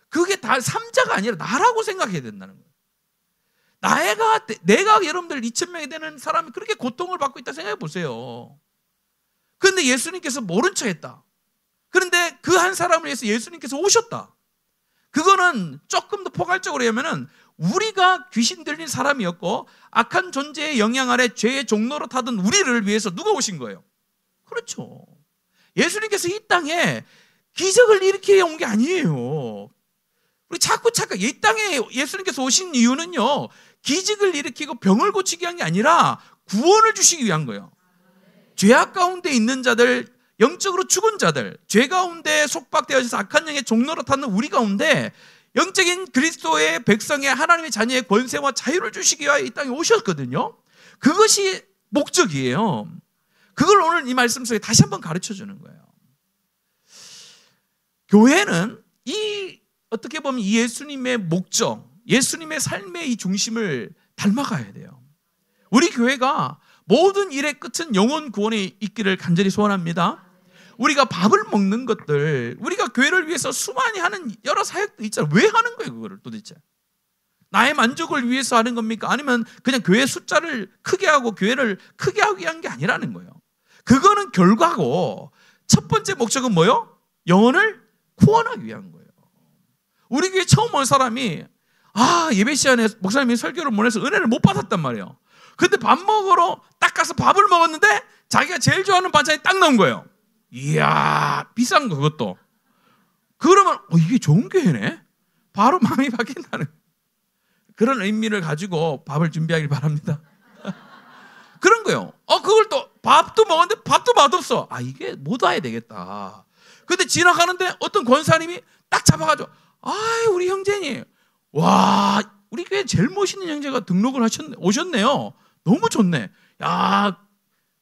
그게 다 삼자가 아니라 나라고 생각해야 된다는 거예요. 내가 여러분들 2,000명이 되는 사람이 그렇게 고통을 받고 있다 생각해 보세요. 그런데 예수님께서 모른 척 했다. 그런데 그 한 사람을 위해서 예수님께서 오셨다. 그거는 조금 더 포괄적으로 하면은 우리가 귀신 들린 사람이었고 악한 존재의 영향 아래 죄의 종로로 타던 우리를 위해서 누가 오신 거예요? 그렇죠. 예수님께서 이 땅에 기적을 일으켜 온 게 아니에요. 우리 자꾸 이 땅에 예수님께서 오신 이유는요, 기적을 일으키고 병을 고치기 위한 게 아니라 구원을 주시기 위한 거예요. 죄악 가운데 있는 자들, 영적으로 죽은 자들, 죄 가운데 속박되어져서 악한 영의 종로로 타는 우리 가운데 영적인 그리스도의 백성의 하나님의 자녀의 권세와 자유를 주시기 위하여 이 땅에 오셨거든요. 그것이 목적이에요. 그걸 오늘 이 말씀 속에 다시 한번 가르쳐 주는 거예요. 교회는 어떻게 보면 이 예수님의 목적, 예수님의 삶의 이 중심을 닮아가야 돼요. 우리 교회가 모든 일의 끝은 영혼 구원에 있기를 간절히 소원합니다. 우리가 밥을 먹는 것들, 우리가 교회를 위해서 수많이 하는 여러 사역들 있잖아요. 왜 하는 거예요, 그거를 도대체? 나의 만족을 위해서 하는 겁니까? 아니면 그냥 교회 숫자를 크게 하고 교회를 크게 하기 위한 게 아니라는 거예요. 그거는 결과고, 첫 번째 목적은 뭐요? 영혼을 구원하기 위한 거예요. 우리 교회 처음 온 사람이 예배 시간에 목사님이 설교를 보내서 은혜를 못 받았단 말이에요. 근데 밥 먹으러 딱 가서 밥을 먹었는데 자기가 제일 좋아하는 반찬이 딱 나온 거예요. 이야, 비싼 거 그것도. 그러면 이게 좋은 교회네? 바로 마음이 바뀐다는 그런 의미를 가지고 밥을 준비하길 바랍니다. 그런 거예요. 그걸 또 밥도 먹었는데 밥도 맛없어. 이게 못 와야 되겠다. 근데 지나가는데 어떤 권사님이 딱 잡아가지고 우리 형제님, 와, 우리 교회 제일 멋있는 형제가 등록을 오셨네요. 너무 좋네. 야,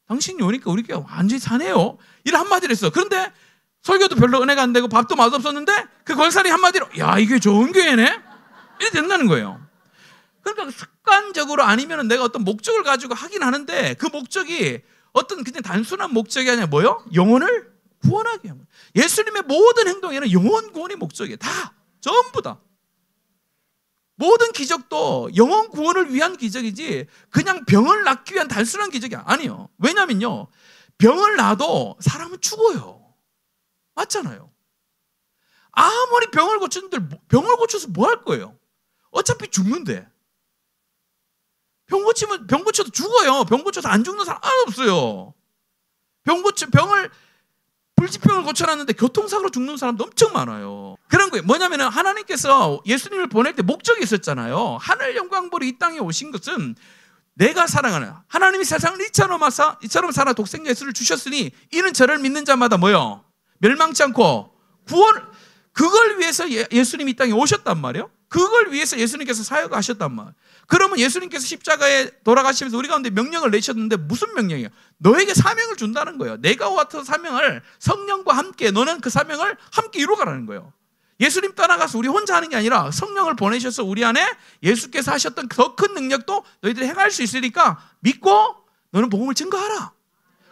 당신이 오니까 우리 교회 완전히 사네요. 이런 한마디를 했어. 그런데 설교도 별로 은혜가 안 되고 밥도 맛없었는데 그 권사님 한마디로 야, 이게 좋은 교회네? 이렇게 된다는 거예요. 그러니까 습관적으로 아니면 내가 어떤 목적을 가지고 하긴 하는데 그 목적이 어떤 그냥 단순한 목적이 아니라 뭐요? 영혼을 구원하기 위한 거예요. 예수님의 모든 행동에는 영혼 구원이 목적이에요. 다. 전부 다. 모든 기적도 영혼 구원을 위한 기적이지 그냥 병을 낫기 위한 단순한 기적이 아니에요. 왜냐면요, 병을 놔도 사람은 죽어요. 맞잖아요. 아무리 병을 고쳤는데 병을 고쳐서 뭐 할 거예요? 어차피 죽는데. 병 고쳐도 죽어요. 병 고쳐서 안 죽는 사람 아무도 없어요. 불치병을 고쳐놨는데 교통사고로 죽는 사람도 엄청 많아요. 그런 거예요. 뭐냐면 하나님께서 예수님을 보낼 때 목적이 있었잖아요. 하늘 영광 보러 이 땅에 오신 것은 내가 사랑하는 하나님이 세상을 이처럼 사랑 독생자 예수를 주셨으니 이는 저를 믿는 자마다 뭐요? 멸망치 않고 그걸 위해서 예수님이 이 땅에 오셨단 말이에요. 그걸 위해서 예수님께서 사역하셨단 말이에요. 그러면 예수님께서 십자가에 돌아가시면서 우리 가운데 명령을 내셨는데 무슨 명령이에요? 너에게 사명을 준다는 거예요. 내가 맡은 사명을 성령과 함께 너는 그 사명을 함께 이루어가라는 거예요. 예수님 떠나가서 우리 혼자 하는 게 아니라 성령을 보내셔서 우리 안에 예수께서 하셨던 더 큰 능력도 너희들이 행할 수 있으니까 믿고 너는 복음을 증거하라.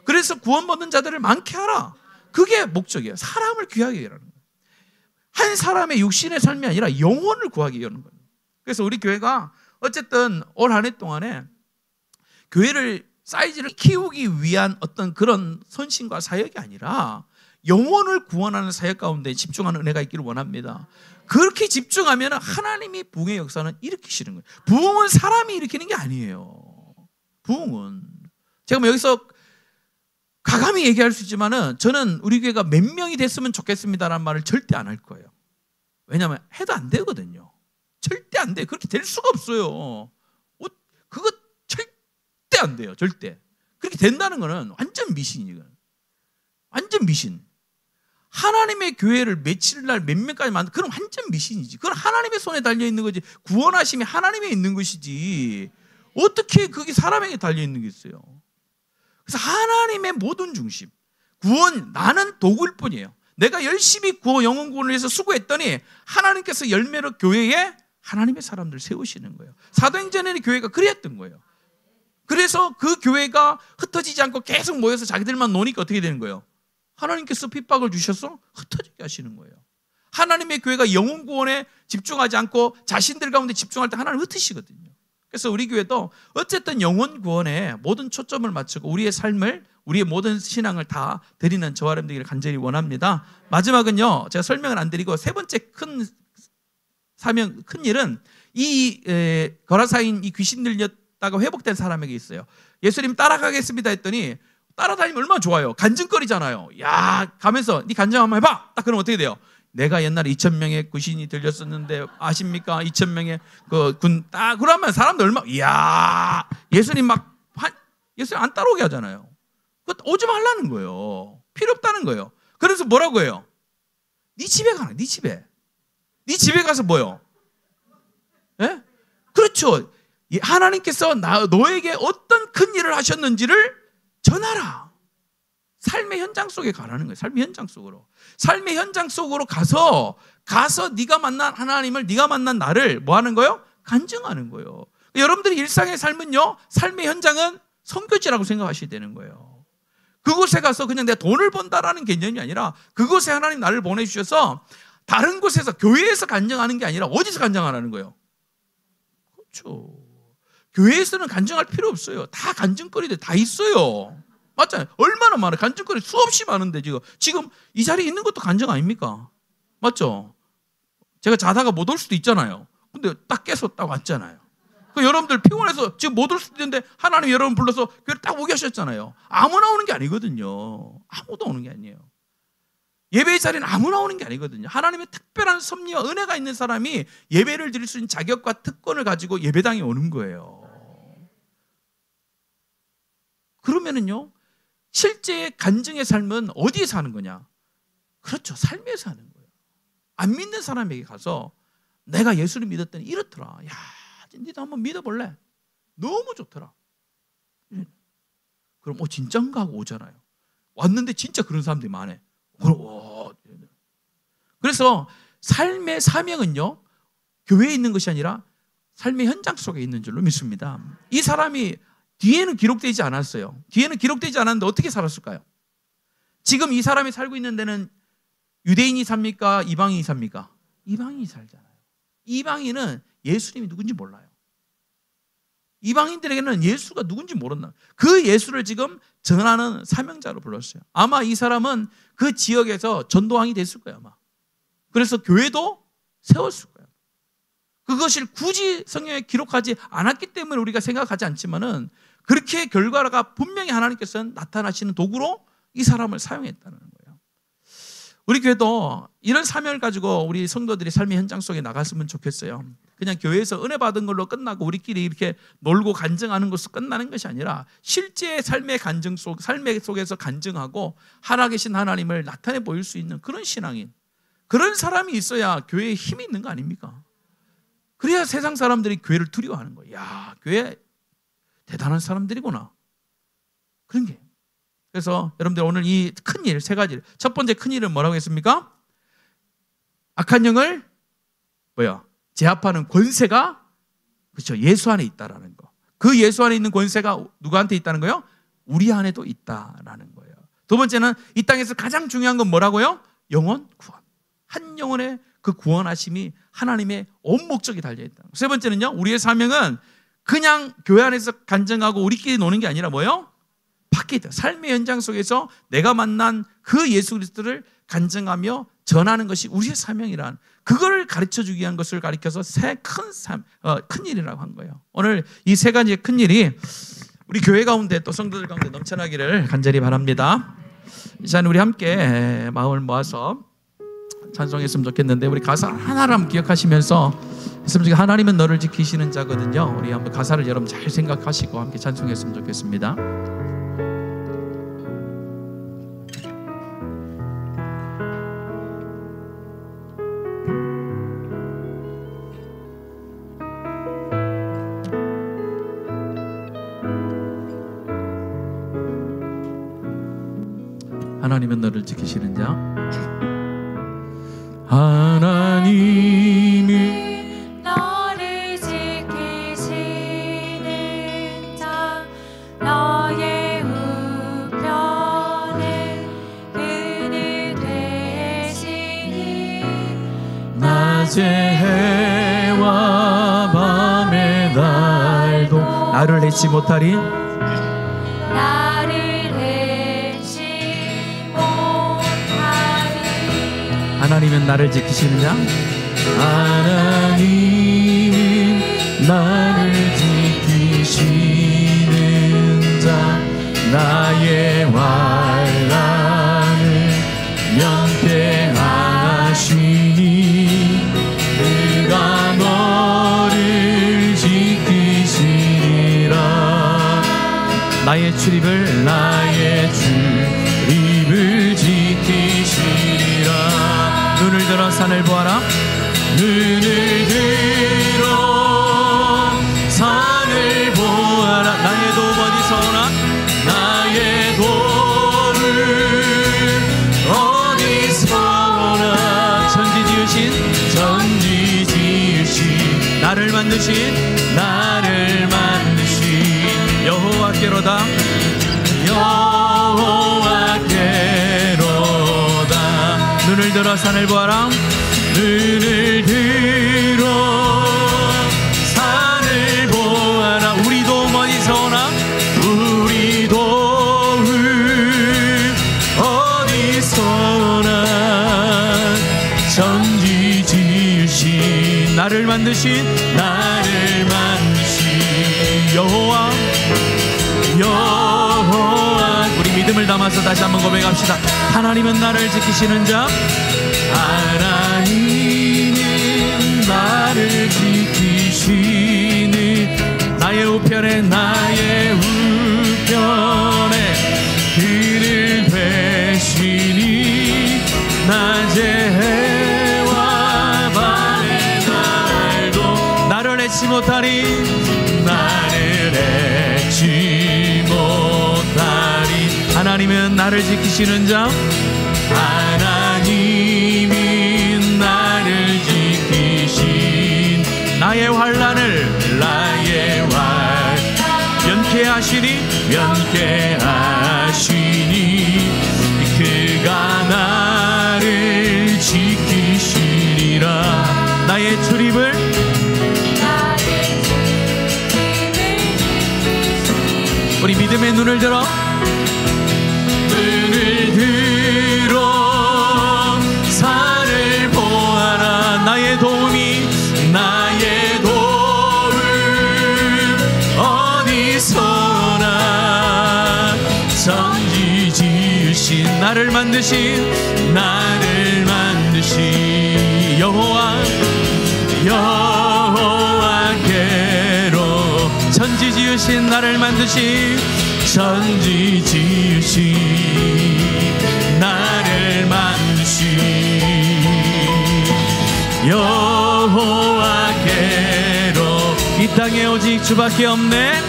그래서 구원받는 자들을 많게 하라. 그게 목적이에요. 사람을 귀하게 하라는 거예요. 한 사람의 육신의 삶이 아니라 영혼을 구하기 위한 거예요. 그래서 우리 교회가 어쨌든 올 한 해 동안에 교회를 사이즈를 키우기 위한 어떤 그런 선심과 사역이 아니라 영혼을 구원하는 사역 가운데 집중하는 은혜가 있기를 원합니다. 그렇게 집중하면 하나님이 부흥의 역사는 일으키시는 거예요. 부흥은 사람이 일으키는 게 아니에요. 부흥은 제가 뭐 여기서 가감히 얘기할 수 있지만은 저는 우리 교회가 몇 명이 됐으면 좋겠습니다라는 말을 절대 안 할 거예요. 왜냐하면 해도 안 되거든요. 절대 안 돼. 그렇게 될 수가 없어요. 그거 절대 안 돼요. 절대. 그렇게 된다는 거는 완전 미신이에요. 완전 미신. 하나님의 교회를 며칠 날 몇 명까지 만든 그건 완전 미신이지. 그건 하나님의 손에 달려 있는 거지. 구원하심이 하나님에 있는 것이지. 어떻게 그게 사람에게 달려 있는 게 있어요? 그래서 하나님의 모든 중심. 구원, 나는 도구일 뿐이에요. 내가 열심히 영혼 구원을 위해서 수고했더니 하나님께서 열매로 교회에 하나님의 사람들 세우시는 거예요. 사도행전에는 교회가 그랬던 거예요. 그래서 그 교회가 흩어지지 않고 계속 모여서 자기들만 노니까 어떻게 되는 거예요? 하나님께서 핍박을 주셔서 흩어지게 하시는 거예요. 하나님의 교회가 영혼 구원에 집중하지 않고 자신들 가운데 집중할 때 하나님 흩으시거든요. 그래서 우리 교회도 어쨌든 영혼 구원에 모든 초점을 맞추고 우리의 삶을, 우리의 모든 신앙을 다 드리는 저와 여러분 되기를 간절히 원합니다. 마지막은요, 제가 설명을 안 드리고 세 번째 큰 일은 이 거라사인 이 귀신 들렸다가 회복된 사람에게 있어요. 예수님 따라가겠습니다 했더니 따라다니면 얼마나 좋아요. 간증거리잖아요. 야, 가면서 네 간증 한번 해봐. 딱 그러면 어떻게 돼요? 내가 옛날에 2,000명의 귀신이 들렸었는데 아십니까? 2,000명의 딱 그러면 사람들 얼마나 이야, 예수님 예수님 안 따라오게 하잖아요. 그거 오지 말라는 거예요. 필요 없다는 거예요. 그래서 뭐라고 해요? 네 집에 가라. 네 집에. 네 집에 가서 뭐요? 예? 그렇죠. 하나님께서 너에게 어떤 큰 일을 하셨는지를 전하라. 삶의 현장 속에 가라는 거예요. 삶의 현장 속으로. 삶의 현장 속으로 가서 네가 만난 하나님을, 네가 만난 나를 뭐 하는 거예요? 간증하는 거예요. 여러분들이 일상의 삶은요, 삶의 현장은 선교지라고 생각하셔야 되는 거예요. 그곳에 가서 그냥 내가 돈을 번다라는 개념이 아니라 그곳에 하나님 나를 보내주셔서 다른 곳에서, 교회에서 간증하는 게 아니라 어디서 간증하라는 거예요? 그렇죠. 교회에서는 간증할 필요 없어요. 다 간증거리들 다 있어요. 맞잖아요. 얼마나 많아요. 간증거리 수없이 많은데 지금 이 자리에 있는 것도 간증 아닙니까? 맞죠? 제가 자다가 못 올 수도 있잖아요. 근데 딱 깨서 딱 왔잖아요. 여러분들 피곤해서 지금 못 올 수도 있는데 하나님 여러분 불러서 교회를 딱 오게 하셨잖아요. 아무나 오는 게 아니거든요. 아무도 오는 게 아니에요. 예배의 자리는 아무나 오는 게 아니거든요. 하나님의 특별한 섭리와 은혜가 있는 사람이 예배를 드릴 수 있는 자격과 특권을 가지고 예배당에 오는 거예요. 그러면은요, 실제 간증의 삶은 어디에서 하는 거냐? 그렇죠. 삶에서 하는 거예요. 안 믿는 사람에게 가서 내가 예수를 믿었더니 이렇더라. 야, 니도 한번 믿어볼래? 너무 좋더라. 그럼 진짠가 하고 오잖아요. 왔는데 진짜 그런 사람들이 많아. 그래서 삶의 사명은요, 교회에 있는 것이 아니라 삶의 현장 속에 있는 줄로 믿습니다. 이 사람이 뒤에는 기록되지 않았어요. 뒤에는 기록되지 않았는데 어떻게 살았을까요? 지금 이 사람이 살고 있는 데는 유대인이 삽니까? 이방인이 삽니까? 이방인이 살잖아요. 이방인은 예수님이 누군지 몰라요. 이방인들에게는 예수가 누군지 모른다. 그 예수를 지금 전하는 사명자로 불렀어요. 아마 이 사람은 그 지역에서 전도왕이 됐을 거예요, 아마. 그래서 교회도 세웠을 거예요. 그것을 굳이 성경에 기록하지 않았기 때문에 우리가 생각하지 않지만은 그렇게 결과가 분명히 하나님께서는 나타나시는 도구로 이 사람을 사용했다는 거예요. 우리 교회도 이런 사명을 가지고 우리 성도들이 삶의 현장 속에 나갔으면 좋겠어요. 그냥 교회에서 은혜 받은 걸로 끝나고 우리끼리 이렇게 놀고 간증하는 것으로 끝나는 것이 아니라 실제 삶의 간증 속, 삶의 속에서 간증하고 살아계신 하나님을 나타내 보일 수 있는 그런 신앙인, 그런 사람이 있어야 교회에 힘이 있는 거 아닙니까? 그래야 세상 사람들이 교회를 두려워하는 거예요. 야, 교회 대단한 사람들이구나. 그런 게. 그래서 여러분들 오늘 이 큰 일, 세 가지. 첫 번째 큰 일은 뭐라고 했습니까? 악한 영을 제압하는 권세가, 그렇죠, 예수 안에 있다라는 거. 그 예수 안에 있는 권세가 누구한테 있다는 거예요? 우리 안에도 있다라는 거예요. 두 번째는 이 땅에서 가장 중요한 건 뭐라고요? 영혼 구원. 한 영혼의 그 구원하심이 하나님의 온 목적이 달려있다. 세 번째는요, 우리의 사명은 그냥 교회 안에서 간증하고 우리끼리 노는 게 아니라 뭐예요? 밖에 있다. 삶의 현장 속에서 내가 만난 그 예수 그리스도를 간증하며 전하는 것이 우리의 사명이란, 그걸 가르쳐주기 위한 것을 가르쳐서 큰 일이라고 한 거예요. 오늘 이 세 가지의 큰 일이 우리 교회 가운데 또 성도들 가운데 넘쳐나기를 간절히 바랍니다. 이 시간 우리 함께 마음을 모아서 찬송했으면 좋겠는데, 우리 가사 하나를 한번 기억하시면서 하나님은 너를 지키시는 자거든요. 우리 한번 가사를 여러분 잘 생각하시고 함께 찬송했으면 좋겠습니다. 하나님은 너를 지키시는 자. 하나님은 너를 지키시는 자, 너의 우편에 그늘 되시니 낮의 해와 밤의 달도 나를 해치 못하리. 하나님은 나를 지키시는 자. 하나님은 나를 지키시는 자. 나의 환난을 면케하시니 그가 너를 지키시리라. 나의 출입을 지키시리라. 눈을 들어 산을 보아라. 눈을 들어 산을 보아라. 나의 도움 어디서 오나? 나의 도움을 나를 만드신 여호와께로다. 여호와께로다. 눈을 들어 산을 보아라. 눈을 들어 산을 보아라. 우리 도움 어디서 오나? 우리 도움 어디서 오나? 천지 지으신 나를 만드신 여호와. 우리 믿음을 담아서 다시 한번 고백합시다. 하나님은 나를 지키시는 자. 하나님은 나를 지키시는 나의 우편에 그를 되시니 낮에 해와 밤의 날도 나를 잊지 못하리. 하나님은 나를 지키시는 자. 하나님이 나를 지키신 나의 환난을 면케하시니 그가 나를 지키시리라. 나의 출입을 우리 믿음의 눈을 들어 산을 보아라. 나의 도움 어디서나? 천지 지으신 나를 만드신 여호와께로. 천지 지으신 나를 만드신 여호와께로. 이 땅에 오직 주밖에 없네.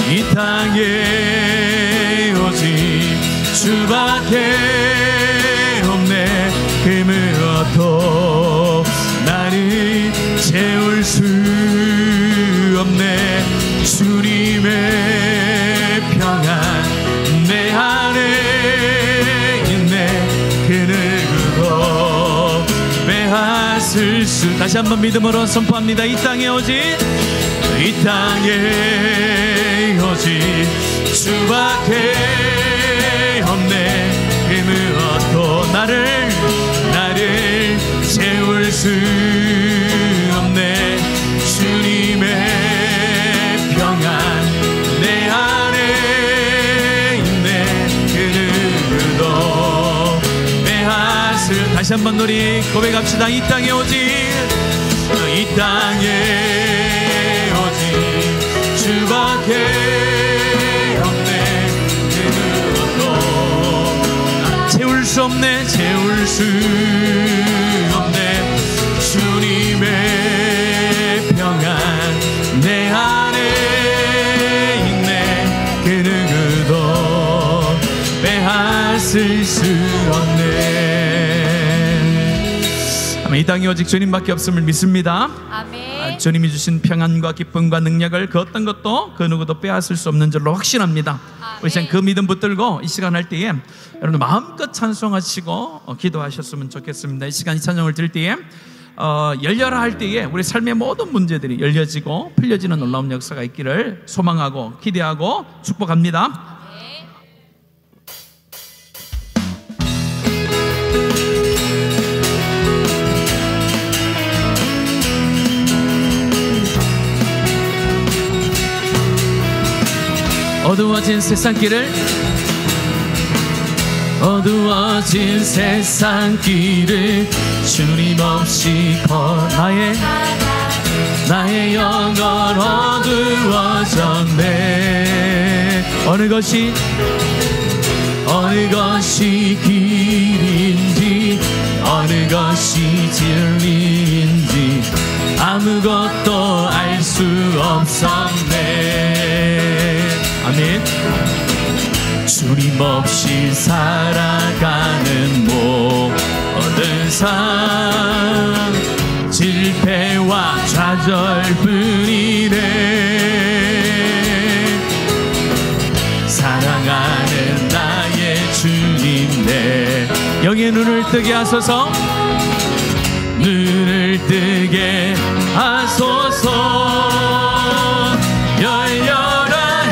이 땅에 오직 주밖에 없네. 그 무엇도 나를 채울 수 없네. 주님의 평안 내 안에 있네. 그 누구도 빼앗을 수. 다시 한번 믿음으로 선포합니다. 이 땅에 오직 주밖에 없네. 그 무엇도 나를 채울 수 없네. 주님의 평안 내 안에 있네. 그 누구도 빼앗을. 다시 한번 우리 고백합시다. 이 땅에 오직 주밖에 없네. 그 무엇도 채울 수 없네. 주님의 평안 내 안에 있네. 그 누구도 빼앗을 수 없네. 이 땅에 오직 주님밖에 없음을 믿습니다. 아멘. 주님이 주신 평안과 기쁨과 능력을 그 어떤 것도 그 누구도 빼앗을 수 없는 줄로 확신합니다. 우리 시간 그 믿음 붙들고 이 시간 할 때에 여러분 마음껏 찬송하시고 기도하셨으면 좋겠습니다. 이 시간 이 찬송을 드릴 때에 열려라 할 때에 우리 삶의 모든 문제들이 열려지고 풀려지는 놀라운 역사가 있기를 소망하고 기대하고 축복합니다. 어두워진 세상길을 주님 없이 나의 영혼 어두워졌네. 어느 것이 길인지 어느 것이 진리인지 아무것도 알 수 없었네. 아멘. 주님 없이 살아가는 모든 삶, 질패와 좌절 좌절뿐이네. 사랑하는 나의 주님 내 영의 눈을 뜨게 하소서. 눈을 뜨게 하소서. 열려라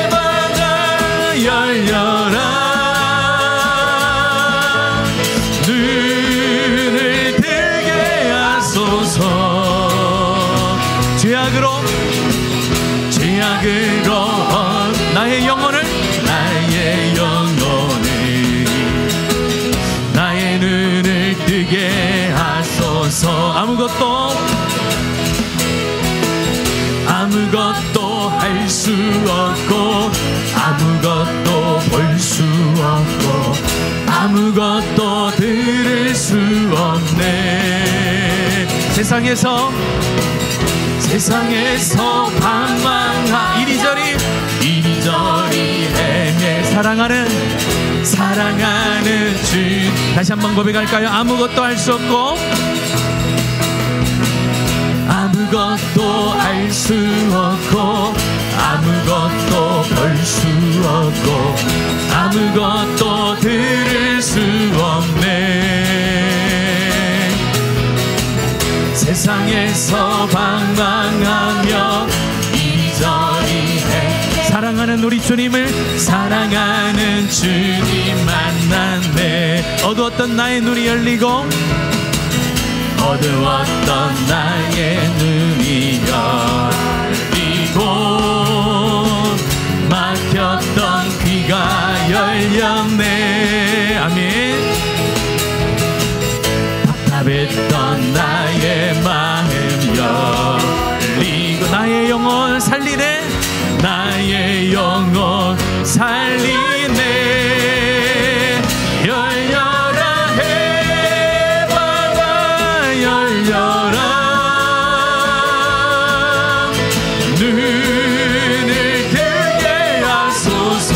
해마다 열려라. 눈을 뜨게 하소서. 죄악으로 나의 영혼을 나의 눈을 뜨게 하소서. 아무것도 할 수 없고 아무것도 볼 수 없고 아무것도 들을 수 없네. 세상에서 방황하 이리저리 헤매 사랑하는 주. 다시 한번 고백할까요? 아무것도 할 수 없고 아무것도 할 수 없고 아무것도 볼 수 없고 아무것도 들을 수 없네. 세상에서 방황하며 이리저리 사랑하는 우리 주님을 사랑하는 주님 만났네. 어두웠던 나의 눈이 열리고 어두웠던 나의 눈이 열리고 막혔던 귀가 열렸네. 아멘. 답답했던 나의 마음 열리고 나의 영혼 살리네. 나의 영혼 살리네. 열려라 해봐봐 열려라. 눈을 뜨게 하소서.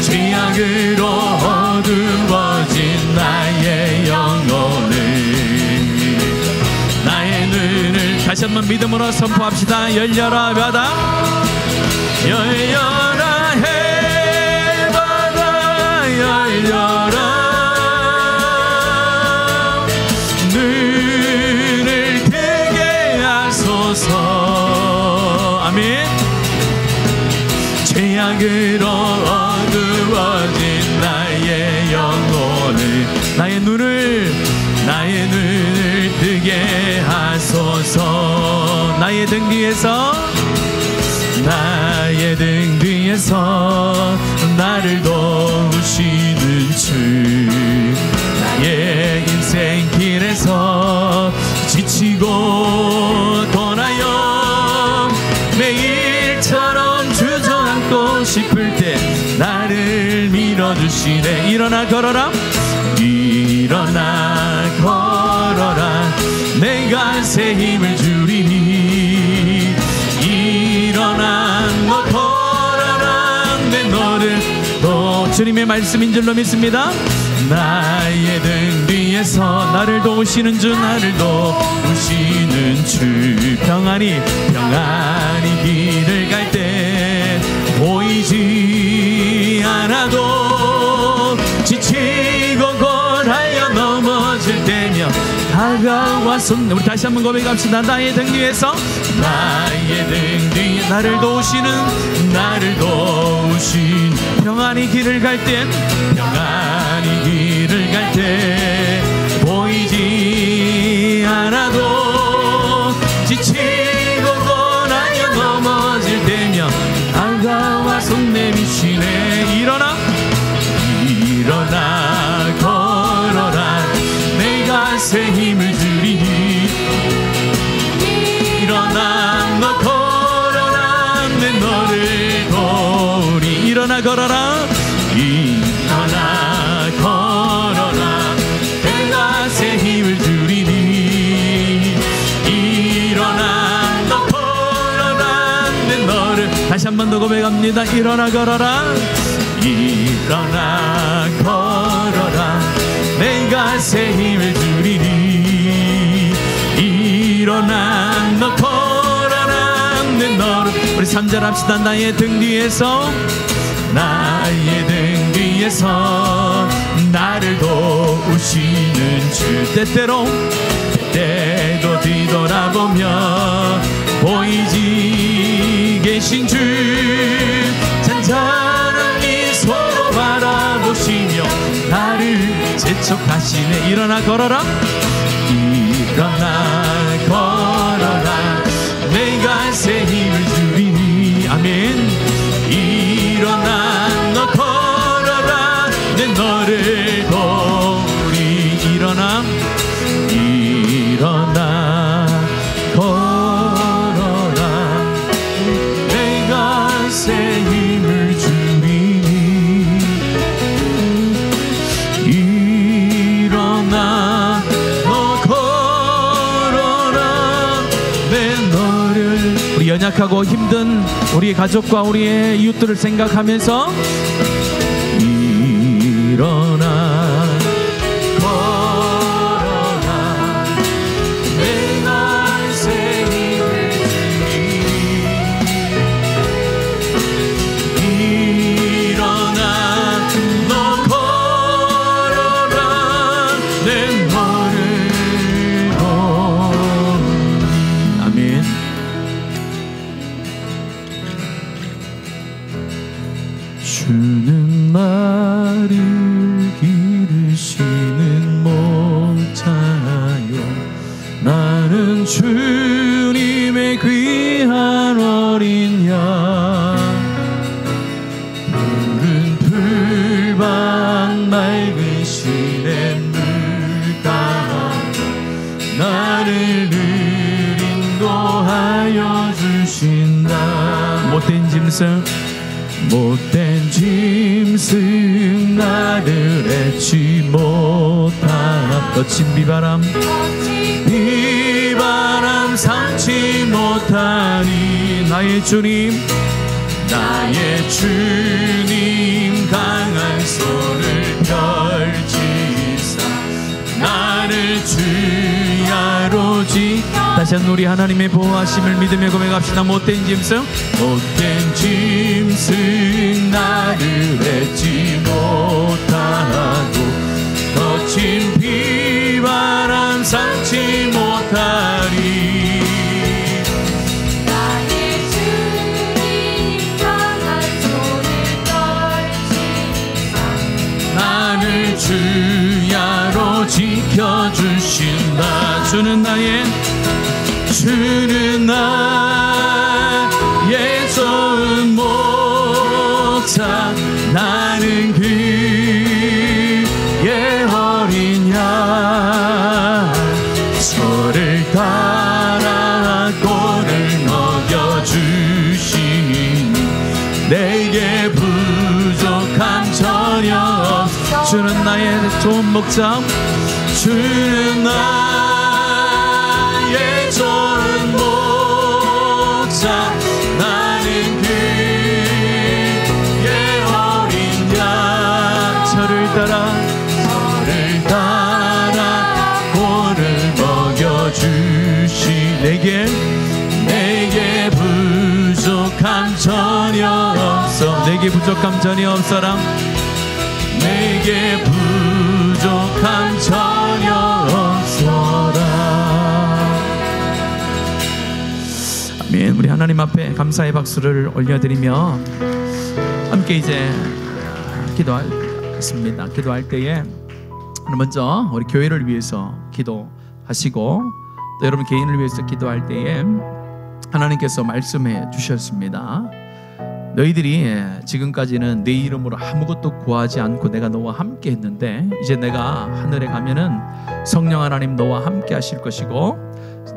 죄악으로 어두워진 나의 영혼을 나의 눈을 다시 한번 믿음으로 선포합시다. 열려라 바다 열려라 해바다 열려라. 눈을 뜨게 하소서. 아멘. 죄악으로 어두워진 나의 영혼을 나의 눈을 뜨게 하소서. 나의 등 뒤에서 나를 도우시는 주. 나의 인생길에서 지치고 떠나요 매일처럼 주저앉고 싶을 때 나를 밀어주시네. 일어나 걸어라 내가 새 힘을 주리니. 일어나 너 걸어라 내 너를 또 주님의 말씀인 줄로 믿습니다. 나의 등 뒤에서 나를 도우시는 주 평안히 길을 갈 때 보이지 않아도 지치고 골하여 넘어질 때면 다가와서 우리 다시 한번 고백합시다. 나의 등 뒤에서 나를 도우신 평안히 길을 갈 때 보이지 않아도 지치고 고나여 넘어질 때면 다가와 손 내미시네. 일어나 걸어라 내가 새 힘을 주리니. 일어나 너 걸어라 내 너를 도우리. 일어나 걸어라 내가 새 힘을 주리니. 일어나 너 걸어라 내 너를 다시 한 번 더 고백합니다. 일어나 걸어라 내가 새 힘을 주리니. 일어나 너 걸어라 내 너를 우리 3절 합시다. 나의 등 뒤에서 나의 등 뒤에서 나를 도우시는 주 때때로 뒤돌아보며 보이지 계신 주 잔잔한 미소로 바라보시며 나를 재촉하시네. 일어나 걸어라 일어나 걸어라 내가 새 힘을 주리니. 아멘. 일어나 너 걸어라 내 너를 도우리. 일어나 걸어라 내가 새 힘을 주리니. 일어나 너 걸어라 내 너를. 우리 연약하고 힘든 우리 가족과 우리의 이웃들을 생각하면서 일어나 주는 나를 기르시는 목자요 나는 주님의 귀한 어린 양. 푸른 풀밭 맑은 시냇물 가운데 나를 늘 인도하여 주신다. 못된 짐승 나를 해치 못하나. 거친 비바람 삼지 못하니. 나의 주님 강한 손을 펼치사 나를 주야로 다시 한번 우리 하나님의 보호하심을 믿으며 고백합시다. 못된 짐승 나를 맺지 못하고 거친 비바람 삼지 못하리. 나의 주님 강한 손을 펼치사 나를 주야로 지켜주신다. 주는 나의 좋은 목자 나는 그의 어린 양. 저를 따라 꼴을 먹여주시니 내게 부족함 전혀 없어. 주는 나의 좋은 목자 주는 나의 좋은 목자 나는 그의 어린 양. 저를 따라 꼴을 먹여주시 내게 부족함 전혀 없어. 내게 부족함 전혀 없어라. 내게 부족함 전혀 없어라. 아멘. 우리 하나님 앞에 감사의 박수를 올려드리며 함께 이제 기도하겠습니다. 기도할 때에 먼저 우리 교회를 위해서 기도하시고 또 여러분 개인을 위해서 기도할 때에 하나님께서 말씀해 주셨습니다. 너희들이 지금까지는 내 이름으로 아무것도 구하지 않고 내가 너와 함께 했는데 이제 내가 하늘에 가면은 성령 하나님 너와 함께 하실 것이고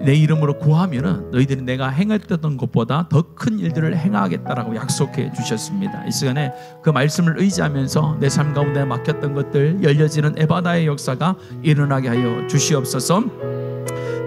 내 이름으로 구하면은 너희들이 내가 행했던 것보다 더 큰 일들을 행하겠다라고 약속해 주셨습니다. 이 시간에 그 말씀을 의지하면서 내 삶 가운데 막혔던 것들 열려지는 에바다의 역사가 일어나게 하여 주시옵소서.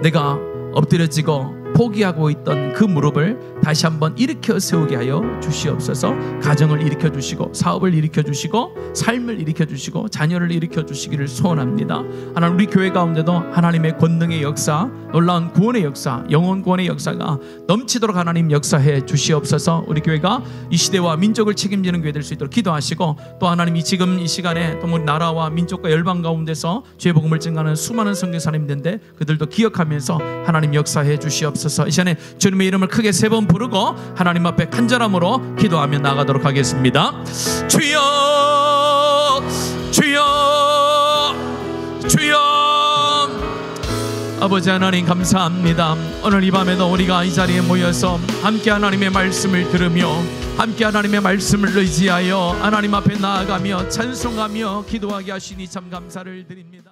내가 엎드려지고 포기하고 있던 그 무릎을 다시 한번 일으켜 세우게 하여 주시옵소서. 가정을 일으켜 주시고 사업을 일으켜 주시고 삶을 일으켜 주시고 자녀를 일으켜 주시기를 소원합니다. 하나님, 우리 교회 가운데도 하나님의 권능의 역사, 놀라운 구원의 역사, 영혼 구원의 역사가 넘치도록 하나님 역사해 주시옵소서. 우리 교회가 이 시대와 민족을 책임지는 교회 될 수 있도록 기도하시고, 또 하나님이 지금 이 시간에 또 우리 나라와 민족과 열방 가운데서 주의 복음을 증거하는 수많은 선교사님들인데 그들도 기억하면서 하나님 역사해 주시옵소서. 이 시간에 주님의 이름을 크게 3번 부르고 하나님 앞에 간절함으로 기도하며 나가도록 하겠습니다. 주여, 주여, 주여. 아버지 하나님 감사합니다. 오늘 이 밤에도 우리가 이 자리에 모여서 함께 하나님의 말씀을 들으며 함께 하나님의 말씀을 의지하여 하나님 앞에 나아가며 찬송하며 기도하게 하시니 참 감사를 드립니다.